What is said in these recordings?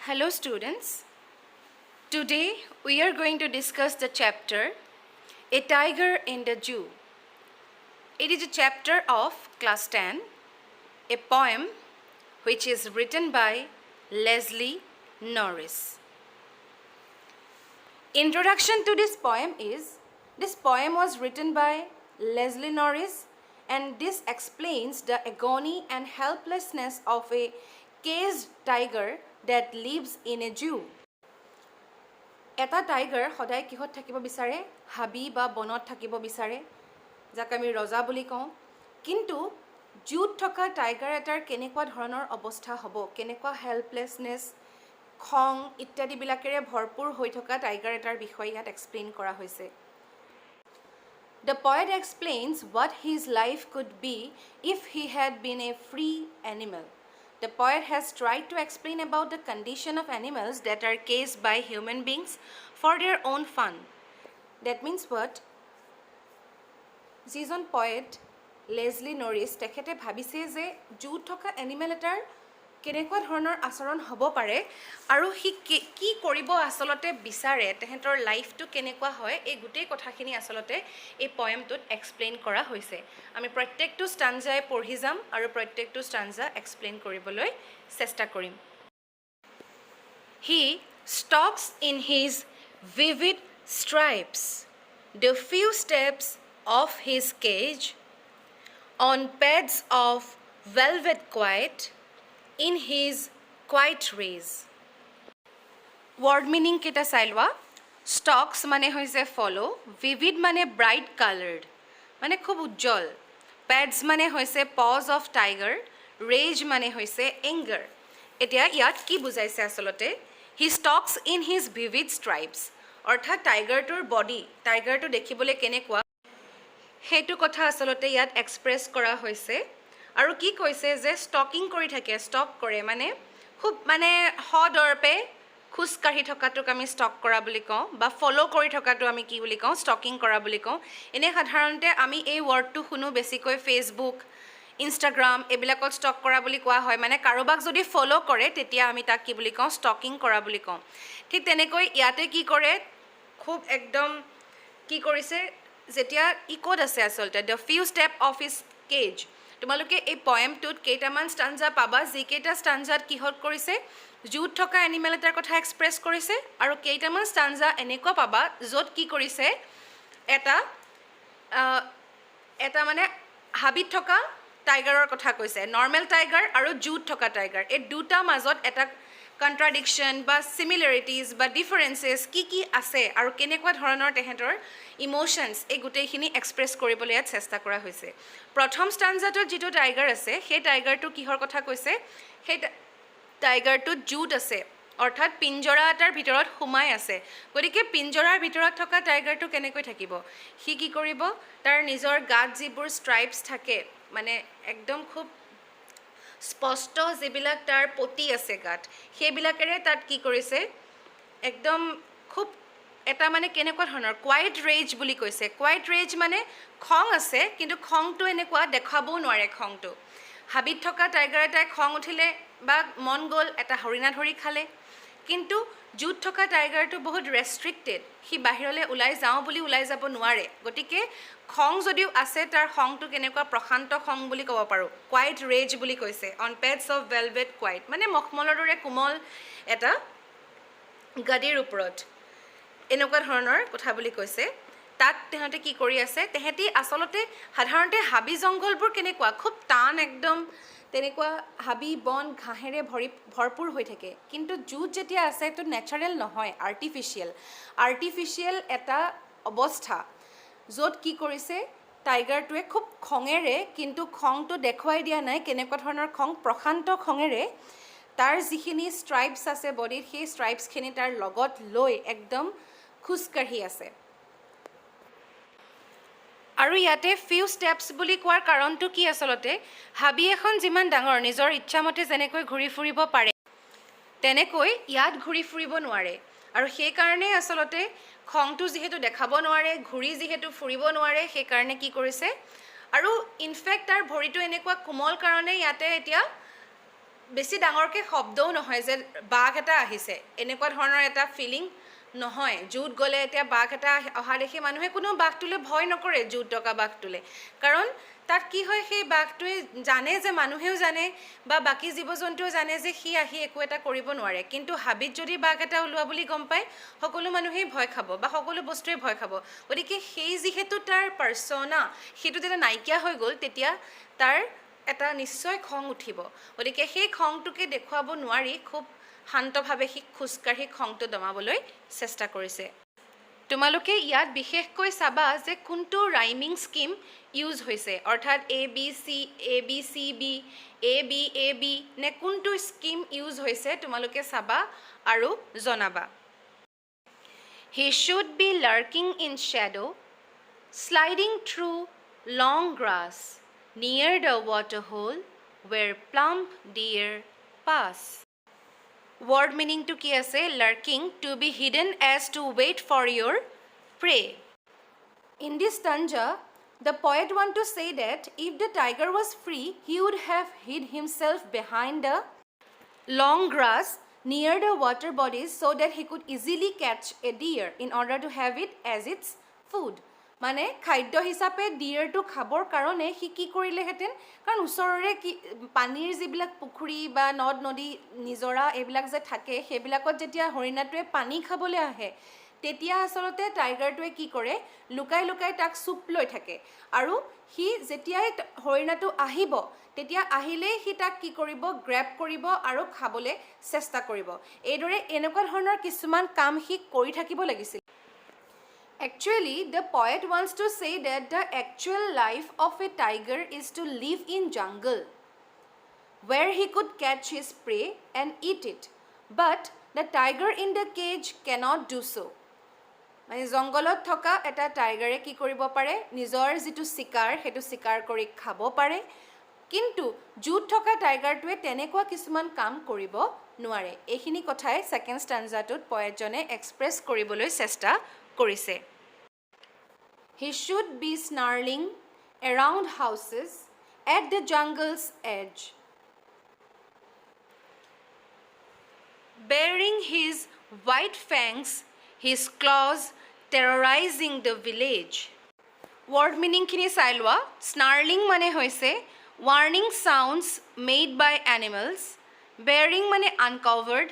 Hello students. Today we are going to discuss the chapter A Tiger in the Zoo. It is a chapter of class 10, a poem which is written by Leslie Norris. Introduction to this poem is, this poem was written by Leslie Norris and this explains the agony and helplessness of a caged tiger that lives in a zoo. এটা tiger সদায় কিহত থাকিব বিচাৰে হাবি বা বনত থাকিব বিচাৰে যাক আমি ৰজা বুলি কওঁ কিন্তু জুত থকা টাইগাৰ এটাৰ কেনেকুৱা ধৰণৰ অৱস্থা হ'ব কেনেকুৱা হেল্পলেছনেছ খং ইত্যাদি বিলাকেৰে ভৰপুৰ হৈ থকা টাইগাৰ এটাৰ বিষয়ে ইয়াত এক্সপ্লেইন কৰা হৈছে The poet explains what his life could be if he had been a free animal. The poet has tried to explain about the condition of animals that are caged by human beings for their own fun. That means what? যিজন poet Leslie Norris তেখেতে ভাবিছে যে জুত থকা animal এটাৰ কেনেকুৱা ধৰণৰ আচৰণ হ'ব পাৰে আৰু হি কি কৰিব আসলতে বিচাৰে তেহেতৰ লাইফটো কেনেকুৱা হয় এই গুটেই কথাখিনি আসলতে এই পয়েমটোত এক্সপ্লেইন কৰা হৈছে আমি প্ৰত্যেকটো স্টানজাই পঢ়ি যাম আৰু প্ৰত্যেকটো স্টানজা এক্সপ্লেইন কৰিবলৈ চেষ্টা কৰিম He stalks in his vivid stripes the few steps of his cage on pads of velvet quiet in his quiet rays. Word meaning kita sailwa stalks mane hoise follow vivid mane bright colored mane khub ujjol pads mane hoise paws of tiger rage mane hoise anger etia yat ki bujaise asolote he stalks in his vivid stripes ortha tiger tur body tiger tu dekhibole kenekwa hetu kotha asolote yat express kora hoise আৰু কি কৈছে যে stalking কৰি থাকে stock কৰে মানে খুব মানে হদৰপে খুস কাঢ়ি থকাটোক আমি ষ্টক কৰা বুলি কওঁ বা ফলো কৰি থকাটো আমি কি বুলি কওঁ ষ্টকিং কৰা বুলি কওঁ এনে সাধাৰণতে আমি এই ৱৰ্ডটো শুনো বেছিকৈ ফেসবুক ইনষ্টাগ্ৰাম এবিলাকত ষ্টক কৰা বুলি কোৱা হয় মানে কাৰোবাক যদি ফলো কৰে তেতিয়া আমি তাক কি বুলি কওঁ ষ্টকিং কৰা বুলি কওঁ ঠিক তেনেকৈ ইয়াতে কি কৰে খুব একদম কি কৰিছে যেতিয়া ই কোড আছে আসলতে the few step of his cage তোমালোকে এই পয়েমটোত কেইটামান স্টানজা পাবা যি কেইটা স্টানজাত কিহত কৰিছে জুত থকা এনিমেল এটাৰ কথা এক্সপ্ৰেছ কৰিছে আৰু কেইটামান স্টানজা এনেকুৱা পাবা য'ত কি কৰিছে এটা মানে হাবিত থকা টাইগাৰৰ কথা কৈছে নৰ্মেল টাইগাৰ আৰু জুত থকা টাইগাৰ এই দুটা মাজত এটা কন্ট্ৰাডিকশন বা সিমিলাৰিটিজ বা ডিফাৰেন্সেস কি আছে আৰু কেনেকুৱা ধৰণৰ তেহেতৰ ইমোশনস এই গুটেইখিনি এক্সপ্ৰেছ কৰিবলৈ ইয়াত চেষ্টা কৰা হৈছে প্ৰথম স্টানজাটোত যেটো টাইগাৰ আছে সেই টাইগাৰটো কিহৰ কথা কৈছে সেই টাইগাৰটো জুত আছে অৰ্থাৎ পিঞ্জৰা এটাৰ ভিতৰত সোমাই আছে গতিকে পিঞ্জৰাৰ ভিতৰত থকা টাইগাৰটো কেনেকৈ থাকিব হি কি কৰিব তাৰ নিজৰ গাত যিবোৰ স্ট্ৰাইপস থাকে মানে একদম খুব স্পষ্ট যেবিলাক তাৰ পটি আছে গাত সেইবিলাকেৰে তাত কি কৰিছে একদম খুব এটা মানে কেনেকুৱা ধৰণৰ কোৱাইট ৰেজ বুলি কৈছে কোৱাইট ৰেজ মানে খং আছে কিন্তু খংটো এনেকুৱা দেখাবও নোৱাৰে খংটো হাবিত থকা টাইগাৰ এটাই খং উঠিলে বা মন গ'ল এটা হৰিণা ধৰি খালে কিন্তু জুত থকা টাইগাৰটো বহুত ৰেষ্ট্ৰিক্টেড হি বাহিৰলৈ ওলাই যাওঁ বুলি ওলাই যাব নোৱাৰে গতিকে খং যদিও আছে তাৰ খংটো কেনেকুৱা প্ৰশান্ত খং বুলি ক'ব পাৰো কোৱাইট ৰেজ বুলি কৈছে on pads of velvet quiet মানে মখমলৰ দৰে কোমল এটা গাদীৰ ওপৰত এনেকুৱা ধৰণৰ কথা বুলি কৈছে তাত তেহতে কি কৰি আছে তেহেতি আসলতে সাধাৰণতে হাবি জংগলবোৰ কেনেকুৱা খুব টান একদম তেনেকুৱা হাবি বন ঘাঁহেৰে ভৰপুৰ হৈ থাকে কিন্তু জুত যেতিয়া আছে তো নেচাৰেল নহয় আৰ্টিফিচিয়েল এটা অৱস্থা য'ত কি কৰিছে টাইগাৰটোৱে খুব খঙেৰে কিন্তু খংটো দেখুৱাই দিয়া নাই কেনেকুৱা ধৰণৰ খং প্ৰশান্ত খঙেৰে তাৰ যিখিনি স্ট্ৰাইপস আছে বডিত সেই স্ট্ৰাইপসখিনি তাৰ লগত লৈ একদম খুসকাঢ়ি আছে আৰু ইয়াতে ফিউ ষ্টেপস বুলি কোৱাৰ কাৰণটো কি আসলতে হাবি এখন যিমান ডাঙৰ নিজৰ ইচ্ছামতে যেনেকৈ ঘূৰি ফুৰিব পাৰে তেনেকৈ ইয়াত ঘূৰি ফুৰিব নোৱাৰে আৰু সেই কাৰণে আসলতে খংটো যেহেতু দেখাব নোৱাৰে ঘূৰি যেহেতু ফুৰিব নোৱাৰে সেই কাৰণে কি কৰিছে আৰু ইনফেক্ট তাৰ ভৰিটো এনেকুৱা কোমল কাৰণে ইয়াতে এতিয়া বেছি ডাঙৰকৈ শব্দও নহয় যে বাঘ এটা আহিছে এনেকুৱা ধৰণৰ এটা ফিলিং নহয় জুত গ'লে এতিয়া বাঘ এটা অহা দেখি মানুহে কোনো বাঘটোলৈ ভয় নকৰে জুত থকা বাঘটোলৈ কাৰণ তাত কি হয় সেই বাঘটোৱে জানে যে মানুহেও জানে বা বাকী জীৱ জন্তুও জানে যে সি আহি একো এটা কৰিব নোৱাৰে কিন্তু হাবিত যদি বাঘ এটা ওলোৱা বুলি গম পায় সকলো মানুহেই ভয় খাব বা সকলো বস্তুৱে ভয় খাব গতিকে সেই যিহেতু তাৰ পাৰ্চনা সেইটো যেতিয়া নাইকিয়া হৈ গ'ল তেতিয়া তাৰ এটা নিশ্চয় খং উঠিব গতিকে সেই খংটোকে দেখুৱাব নোৱাৰি খুব শান্তভাৱে সি খোজকাঢ়ি খংটো দমাবলৈ চেষ্টা কৰিছে তোমালোকে ইয়াত বিশেষকৈ চাবা যে কোনটো ৰাইমিং স্কিম ইউজ হৈছে অৰ্থাৎ এ বি চি বি নে কোনটো স্কিম ইউজ হৈছে তোমালোকে চাবা আৰু জনাবা He should be lurking in shadow, sliding through long grass near the waterhole where plump deer pass. Word meaning to ki ase lurking to be hidden as to wait for your prey. In this stanza, the poet want to say that if the tiger was free, he would have hid himself behind the long grass near the water bodies so that he could easily catch a deer in order to have it as its food. মানে খাদ্য হিচাপে ডিয়েৰটো খাবৰ কাৰণে সি কি কৰিলেহেঁতেন কাৰণ ওচৰৰে কি পানীৰ যিবিলাক পুখুৰী বা নদ নদী নিজৰা এইবিলাক যে থাকে সেইবিলাকত যেতিয়া হৰিণাটোৱে পানী খাবলৈ আহে তেতিয়া আচলতে টাইগাৰটোৱে কি কৰে লুকাই লুকাই তাক চুপ লৈ থাকে আৰু সি যেতিয়াই হৰিণাটো আহিব তেতিয়া আহিলেই সি তাক কি কৰিব গ্ৰেব কৰিব আৰু খাবলৈ চেষ্টা কৰিব এইদৰে এনেকুৱা ধৰণৰ কিছুমান কাম সি কৰি থাকিব লাগিছিল Actually, the poet wants to say that the actual life of a tiger is to live in jungle, where he could catch his prey and eat it. But the tiger in the cage cannot do so. মানে জংগলত থকা এটা টাইগাৰে কি কৰিব পাৰে নিজৰ যিটো শিকাৰ সেইটো শিকাৰ কৰি খাব পাৰে কিন্তু জুত থকা টাইগাৰটোৱে তেনেকুৱা কিছুমান কাম কৰিব নোৱাৰে এইখিনি কথাই সেকেন্ড স্টাঞ্জাটোত পয়েটজনে এক্সপ্ৰেছ কৰিবলৈ চেষ্টা কৰিছে He should be snarling around houses at the jungle's edge, baring his white fangs, his claws terrorizing the village. Word meaning kini sailwa snarling mane hoise warning sounds made by animals, baring mane uncovered,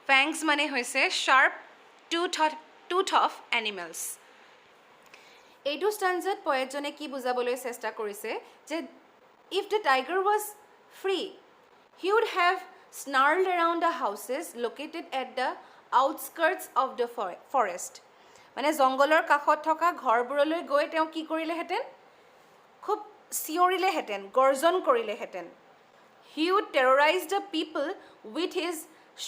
fangs mane hoise sharp tooth of animals. এইটো ষ্টাঞ্জাত পয়েটজনে কি বুজাবলৈ চেষ্টা কৰিছে যে if the tiger was free he would have snarled around the houses located at the outskirts of the forest মানে জংগলৰ কাষত থকা ঘৰবোৰলৈ গৈ তেওঁ কি কৰিলেহেঁতেন খুব চিঞৰিলেহেঁতেন গৰ্জন কৰিলেহেঁতেন he would terrorize the people with his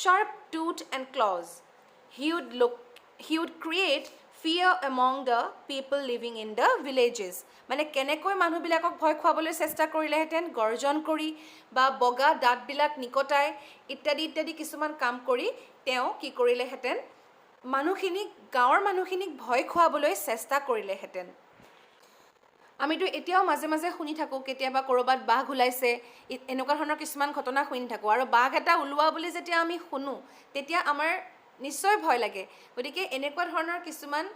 sharp tooth and claws he would create fear among the people living in the villages মানে কেনেকৈ মানুহবিলাকক ভয় খুৱাবলৈ চেষ্টা কৰিলেহেঁতেন গৰ্জন কৰি বা বগা দাঁতবিলাক নিকটাই ইত্যাদি ইত্যাদি কিছুমান কাম কৰি তেওঁ কি কৰিলেহেঁতেন মানুহখিনিক গাঁৱৰ মানুহখিনিক ভয় খুৱাবলৈ চেষ্টা কৰিলেহেঁতেন আমিতো এতিয়াও মাজে মাজে শুনি থাকোঁ কেতিয়াবা ক'ৰবাত বাঘ ওলাইছে এনেকুৱা ধৰণৰ কিছুমান ঘটনা শুনি থাকোঁ আৰু বাঘ এটা ওলোৱা বুলি যেতিয়া আমি শুনো তেতিয়া আমাৰ নিশ্চয় ভয় লাগে গতিকে এনেকুৱা ধৰণৰ কিছুমান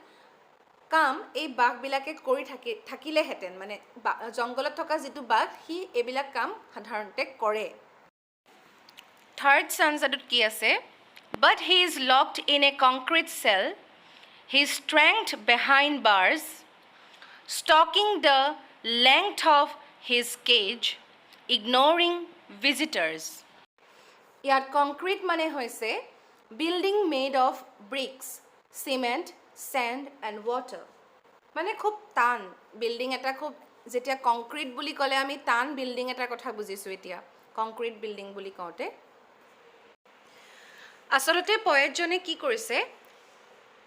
কাম এই বাঘবিলাকে কৰি থাকিলেহেঁতেন মানে জংগলত থকা যিটো বাঘ সি এইবিলাক কাম সাধাৰণতে কৰে থাৰ্ড ষ্টাঞ্জাটোত কি আছে But he is locked in a concrete cell, his strength behind bars, stalking the length of his cage, ignoring visitors. ইয়াত concrete মানে হৈছে building made of bricks, cement, sand and water. মানে খুব টান বিল্ডিং এটা খুব যেতিয়া কংক্ৰিট বুলি ক'লে আমি টান বিল্ডিং এটাৰ কথা বুজিছোঁ এতিয়া কংক্ৰিট বিল্ডিং বুলি কওঁতে আচলতে পয়েটজনে কি কৰিছে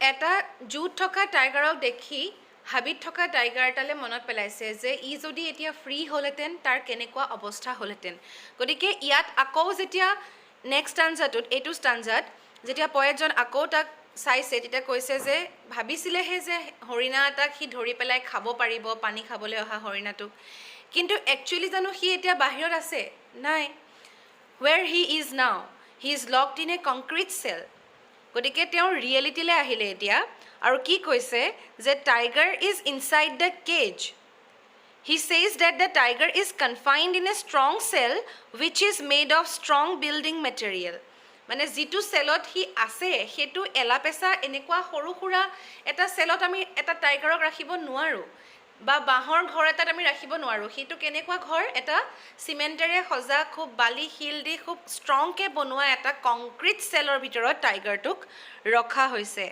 এটা জুত থকা টাইগাৰক দেখি হাবিত থকা টাইগাৰ এটালৈ মনত পেলাইছে যে ই যদি এতিয়া ফ্ৰী হ'লহেঁতেন তাৰ কেনেকুৱা অৱস্থা হ'লহেঁতেন গতিকে ইয়াত আকৌ যেতিয়া নেক্সট ষ্টাঞ্জাটোত এইটো ষ্টাঞ্জাত যেতিয়া পয়েটজন আকৌ তাক চাইছে তেতিয়া কৈছে যে ভাবিছিলেহে যে হৰিণা এটাক সি ধৰি পেলাই খাব পাৰিব পানী খাবলৈ অহা হৰিণাটোক কিন্তু একচুৱেলি জানো সি এতিয়া বাহিৰত আছে নাই where he is now. He is locked in a concrete cell. গতিকে তেওঁ ৰিয়েলিটিলৈ আহিলে এতিয়া আৰু কি কৈছে যে tiger is inside the cage. He says that the tiger is confined in a strong cell which is made of strong building material. মানে যিটো চেলত সি আছে সেইটো এলাপেচা এনেকুৱা সৰু সুৰা এটা চেলত আমি এটা টাইগাৰক ৰাখিব নোৱাৰোঁ বা বাঁহৰ ঘৰ এটাত আমি ৰাখিব নোৱাৰোঁ. সেইটো কেনেকুৱা ঘৰ? এটা চিমেণ্টেৰে সজা খুব বালি শিল দি খুব ষ্ট্ৰংকৈ বনোৱা এটা কংক্ৰিট চেলৰ ভিতৰত টাইগাৰটোক ৰখা হৈছে.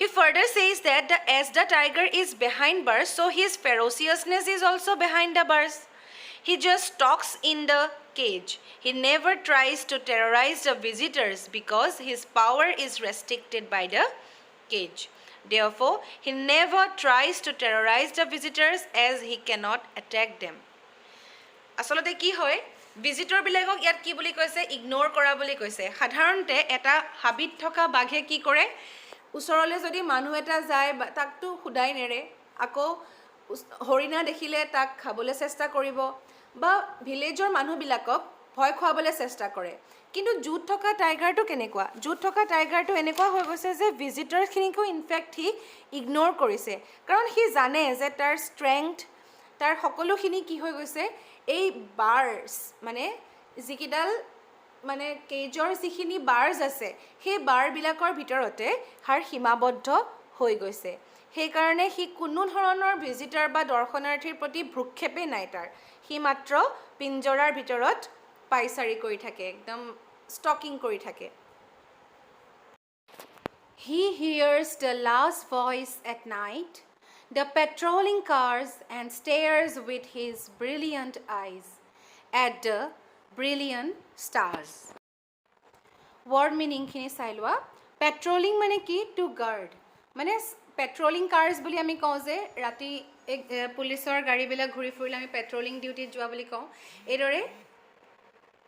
He further says that as the tiger is behind bars, so his ferociousness is also behind the bars. He just stalks in the cage. He never tries to terrorize the visitors because his power is restricted by the cage. Therefore, he never tries to terrorize the visitors as he cannot attack them. আসলতে কি হয় visitor বিলাকক ইয়াত কি বুলি কৈছে? Ignore কৰা বুলি কৈছে. সাধাৰণতে এটা হাবিত থকা বাঘে কি কৰে? ওচৰলৈ যদি মানুহ এটা যায় তাকতো সুদাই নেৰে, আকৌ হৰিণা দেখিলে তাক খাবলৈ চেষ্টা কৰিব বা ভিলেজৰ মানুহবিলাকক ভয় খুৱাবলৈ চেষ্টা কৰে. কিন্তু জুত থকা টাইগাৰটো কেনেকুৱা? জুত থকা টাইগাৰটো এনেকুৱা হৈ গৈছে যে ভিজিটৰখিনিকো ইনফেক্ট সি ইগন'ৰ কৰিছে, কাৰণ সি জানে যে তাৰ ষ্ট্ৰেংথ তাৰ সকলোখিনি কি হৈ গৈছে এই বাৰ্ছ মানে যিকেইডাল মানে কেজৰ যিখিনি বাৰ্জ আছে সেই বাৰবিলাকৰ ভিতৰতে হাৰ সীমাবদ্ধ হৈ গৈছে. সেইকাৰণে সি কোনো ধৰণৰ ভিজিটাৰ বা দৰ্শনাৰ্থীৰ প্ৰতি ভ্ৰূক্ষেপেই নাই তাৰ. সি মাত্ৰ পিঞ্জৰাৰ ভিতৰত পাইচাৰি কৰি থাকে, একদম ষ্টকিং কৰি থাকে. He hears the last voice at night, the patrolling cars, and stares with his brilliant eyes at the brilliant stars. Word meaning খিনি চাই লোৱা. পেট্ৰলিং মানে কি? To guard. মানে পেট্ৰলিং কাৰ্ছ বুলি আমি কওঁ যে ৰাতি পুলিচৰ গাড়ীবিলাক ঘূৰি ফুৰিলে আমি পেট্ৰলিং ডিউটিত যোৱা বুলি কওঁ. এইদৰে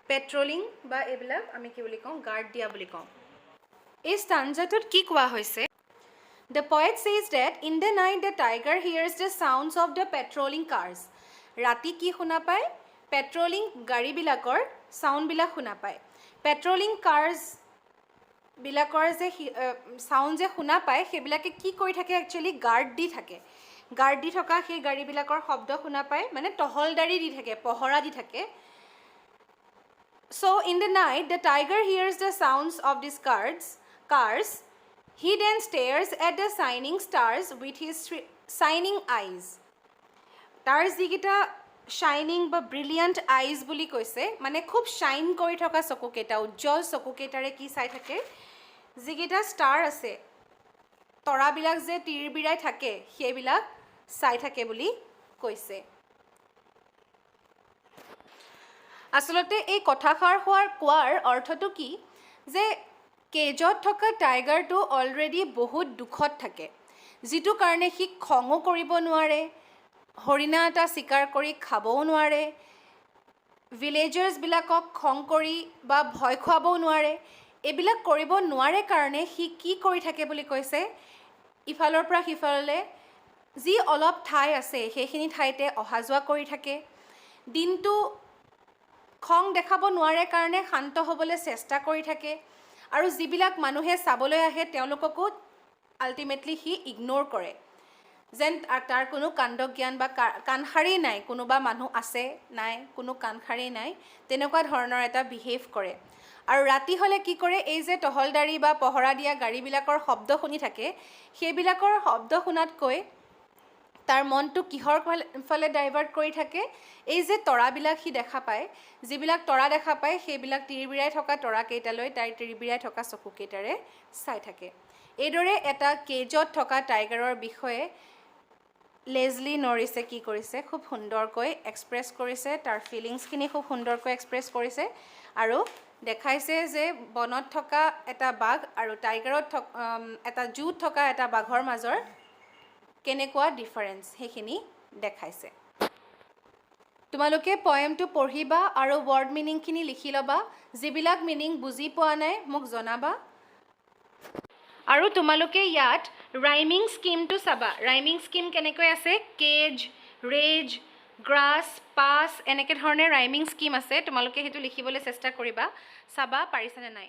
পেট্ৰলিং বা এইবিলাক আমি কি বুলি কওঁ? গাৰ্ড দিয়া বুলি কওঁ. এই ষ্টাঞ্জাটোত কি কোৱা হৈছে? The poet says that in the night the tiger hears the sounds of the patrolling cars. ৰাতি কি শুনা পায়? পেট্ৰলিং গাড়ীবিলাকৰ চাউণ্ডবিলাক শুনা পায়. পেট্ৰলিং কাৰ্ছবিলাকৰ যে চাউণ্ড যে শুনা পায় সেইবিলাকে কি কৰি থাকে? একচুৱেলি গাৰ্ড দি থাকে. গাৰ্ড দি থকা সেই গাড়ীবিলাকৰ শব্দ শুনা পায়, মানে টহলদাৰী দি থাকে, পহৰা দি থাকে. So in the night the tiger hears the sounds of these cars. He then stares at the shining stars with his shining eyes. তাৰ যিকেইটা শাইনিং বা ব্ৰিলিয়াণ্ট আইজ বুলি কৈছে, মানে খুব শ্বাইন কৰি থকা চকুকেইটা, উজ্জ্বল চকুকেইটাৰে কি চাই থাকে? যিকেইটা ষ্টাৰ আছে, তৰাবিলাক যে তিৰবিৰাই থাকে সেইবিলাক চাই থাকে বুলি কৈছে. আচলতে এই কথাষাৰ কোৱাৰ অৰ্থটো কি? যে কেজত থকা টাইগাৰটো অলৰেডি বহুত দুখত থাকে, যিটো কাৰণে সি খঙো কৰিব নোৱাৰে, হৰিণা এটা চিকাৰ কৰি খাবও নোৱাৰে, ভিলেজাৰ্ছবিলাকক খং কৰি বা ভয় খুৱাবও নোৱাৰে. এইবিলাক কৰিব নোৱাৰে কাৰণে সি কি কৰি থাকে বুলি কৈছে? ইফালৰ পৰা সিফাললৈ যি অলপ ঠাই আছে সেইখিনি ঠাইতে অহা যোৱা কৰি থাকে. দিনটো খং দেখাব নোৱাৰে কাৰণে শান্ত হ'বলৈ চেষ্টা কৰি থাকে, আৰু যিবিলাক মানুহে চাবলৈ আহে তেওঁলোককো আল্টিমেটলি সি ইগন'ৰ কৰে, যেন তাৰ কোনো কাণ্ডজ্ঞান বা কাণসাৰী নাই, কোনোবা মানুহ আছে নাই, কোনো কাণসাৰী নাই, তেনেকুৱা ধৰণৰ এটা বিহেভ কৰে. আৰু ৰাতি হ'লে কি কৰে? এই যে টহলদাৰী বা পহৰা দিয়া গাড়ীবিলাকৰ শব্দ শুনি থাকে, সেইবিলাকৰ শব্দ শুনাতকৈ তাৰ মনটো কিহৰ ফালে ডাইভাৰ্ট কৰি থাকে? এই যে তৰাবিলাক সি দেখা পায়, যিবিলাক তৰা দেখা পায় সেইবিলাক তিৰবিৰাই থকা তৰাকেইটালৈ তাই তিৰবিৰাই থকা চকুকেইটাৰে চাই থাকে. এইদৰে এটা কেজত থকা টাইগাৰৰ বিষয়ে লেজলি নৰিছে কি কৰিছে? খুব সুন্দৰকৈ এক্সপ্ৰেছ কৰিছে, তাৰ ফিলিংছখিনি খুব সুন্দৰকৈ এক্সপ্ৰেছ কৰিছে আৰু দেখাইছে যে বনত থকা এটা বাঘ আৰু টাইগাৰত এটা জুত থকা এটা বাঘৰ মাজৰ কেনেকুৱা ডিফাৰেঞ্চ সেইখিনি দেখাইছে. তোমালোকে পয়েমটো পঢ়িবা আৰু ৱৰ্ড মিনিংখিনি লিখি ল'বা. যিবিলাক মিনিং বুজি পোৱা নাই মোক জনাবা. আৰু তোমালোকে ইয়াত ৰাইমিং স্কিমটো চাবা. ৰাইমিং স্কিম কেনেকৈ আছে? কেজ, ৰেজ, গ্ৰাছ পাছ এনেকৈ ধৰণে ৰাইমিং স্কিম আছে তোমালোকে সেইটো লিখিবলৈ চেষ্টা কৰিবা চাবা পাৰিছেনে নাই